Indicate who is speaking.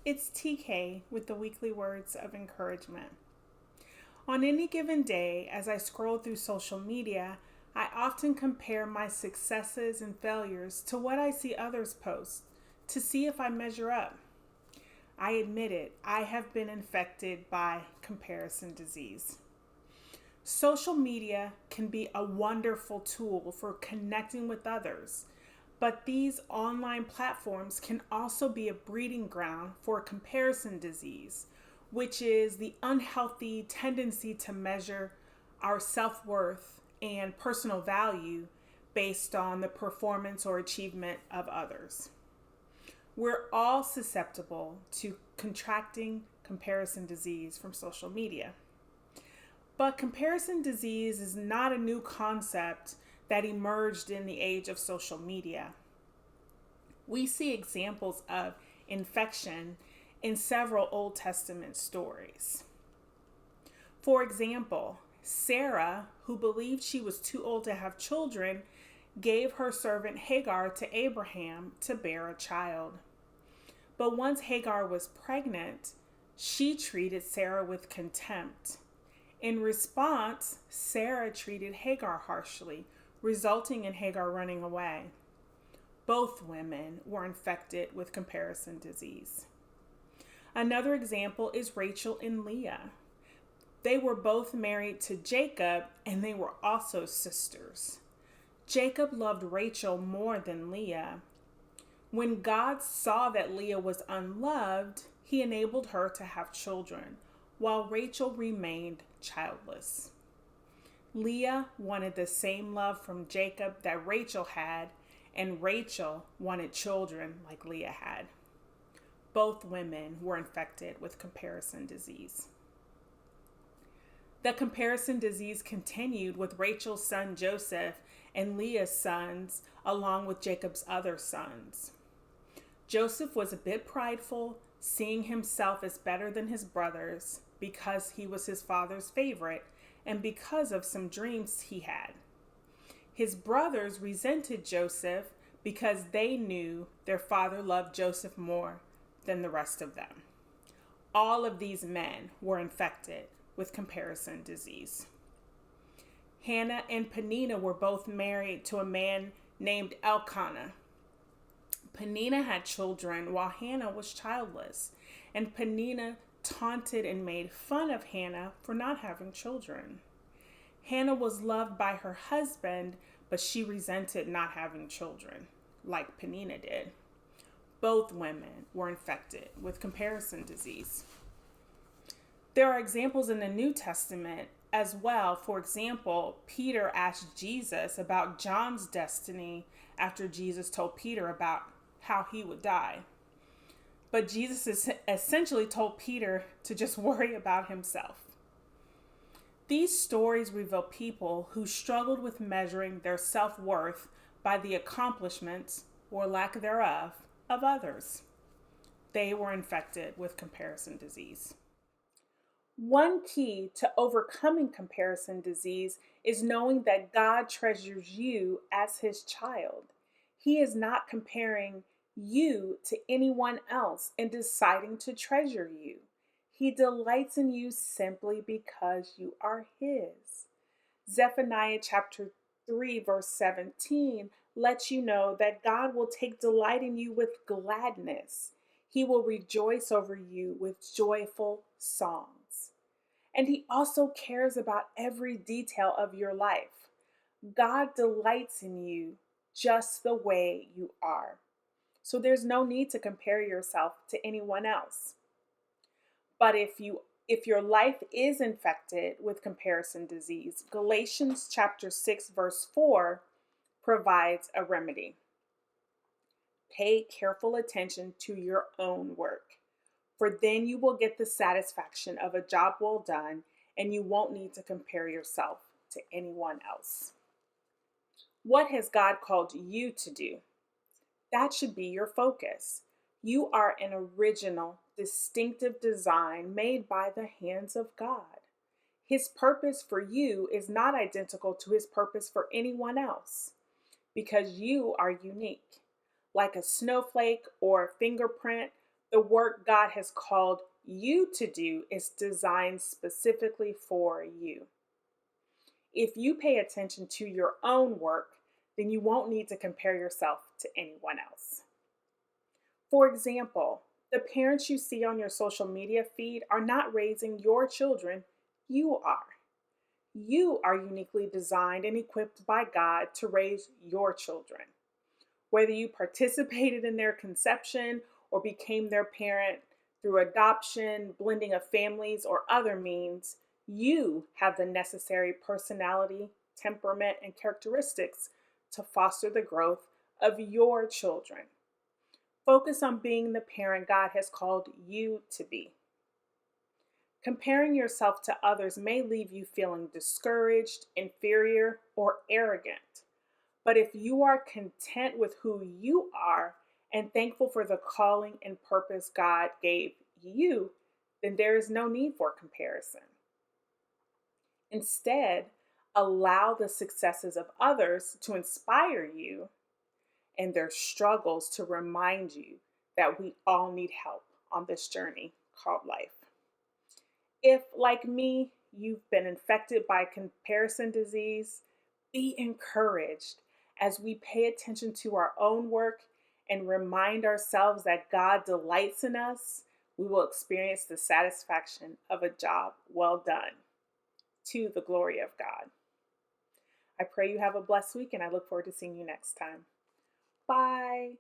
Speaker 1: It's TK with the weekly words of encouragement. On any given day, as I scroll through social media, I often compare my successes and failures to what I see others post to see if I measure up. I admit it, I have been infected by comparison disease. Social media can be a wonderful tool for connecting with others, but these online platforms can also be a breeding ground for comparison disease, which is the unhealthy tendency to measure our self worth and personal value based on the performance or achievement of others. We're all susceptible to contracting comparison disease from social media. But comparison disease is not a new concept that emerged in the age of social media. We see examples of infection in several Old Testament stories. For example, Sarah, who believed she was too old to have children, gave her servant Hagar to Abraham to bear a child. But once Hagar was pregnant, she treated Sarah with contempt. In response, Sarah treated Hagar harshly, resulting in Hagar running away. Both women were infected with comparison disease. Another example is Rachel and Leah. They were both married to Jacob, and they were also sisters. Jacob loved Rachel more than Leah. When God saw that Leah was unloved, he enabled her to have children, while Rachel remained childless. Leah wanted the same love from Jacob that Rachel had, and Rachel wanted children like Leah had. Both women were infected with comparison disease. The comparison disease continued with Rachel's son Joseph and Leah's sons, along with Jacob's other sons. Joseph was a bit prideful, seeing himself as better than his brothers because he was his father's favorite and because of some dreams he had. His brothers resented Joseph because they knew their father loved Joseph more than the rest of them. All of these men were infected with comparison disease. Hannah and Peninnah were both married to a man named Elkanah. Peninnah had children while Hannah was childless, and Peninnah taunted and made fun of Hannah for not having children. Hannah was loved by her husband, but she resented not having children, like Peninnah did. Both women were infected with comparison disease. There are examples in the New Testament as well. For example, Peter asked Jesus about John's destiny after Jesus told Peter about how he would die. But Jesus essentially told Peter to just worry about himself. These stories reveal people who struggled with measuring their self-worth by the accomplishments, or lack thereof, of others. They were infected with comparison disease. One key to overcoming comparison disease is knowing that God treasures you as his child. He is not comparing you to anyone else and deciding to treasure you. He delights in you simply because you are his. Zephaniah chapter 3 verse 17 lets you know that God will take delight in you with gladness. He will rejoice over you with joyful songs. And he also cares about every detail of your life. God delights in you just the way you are. So there's no need to compare yourself to anyone else. But if your life is infected with comparison disease, Galatians chapter 6 verse 4 provides a remedy. Pay careful attention to your own work, for then you will get the satisfaction of a job well done, and you won't need to compare yourself to anyone else. What has God called you to do? That should be your focus. You are an original, distinctive design made by the hands of God. His purpose for you is not identical to his purpose for anyone else, because you are unique. Like a snowflake or a fingerprint, The work God has called you to do is designed specifically for you. If you pay attention to your own work, then you won't need to compare yourself to anyone else. For example, the parents you see on your social media feed are not raising your children, you are. You are uniquely designed and equipped by God to raise your children. Whether you participated in their conception or became their parent through adoption, blending of families, or other means, you have the necessary personality, temperament, and characteristics to foster the growth of your children. Focus on being the parent God has called you to be. Comparing yourself to others may leave you feeling discouraged, inferior, or arrogant. But if you are content with who you are and thankful for the calling and purpose God gave you, then there is no need for comparison. Instead, allow the successes of others to inspire you and their struggles to remind you that we all need help on this journey called life. If, like me, you've been infected by comparison disease, be encouraged as we pay attention to our own work and remind ourselves that God delights in us. We will experience the satisfaction of a job well done to the glory of God. I pray you have a blessed week, and I look forward to seeing you next time. Bye.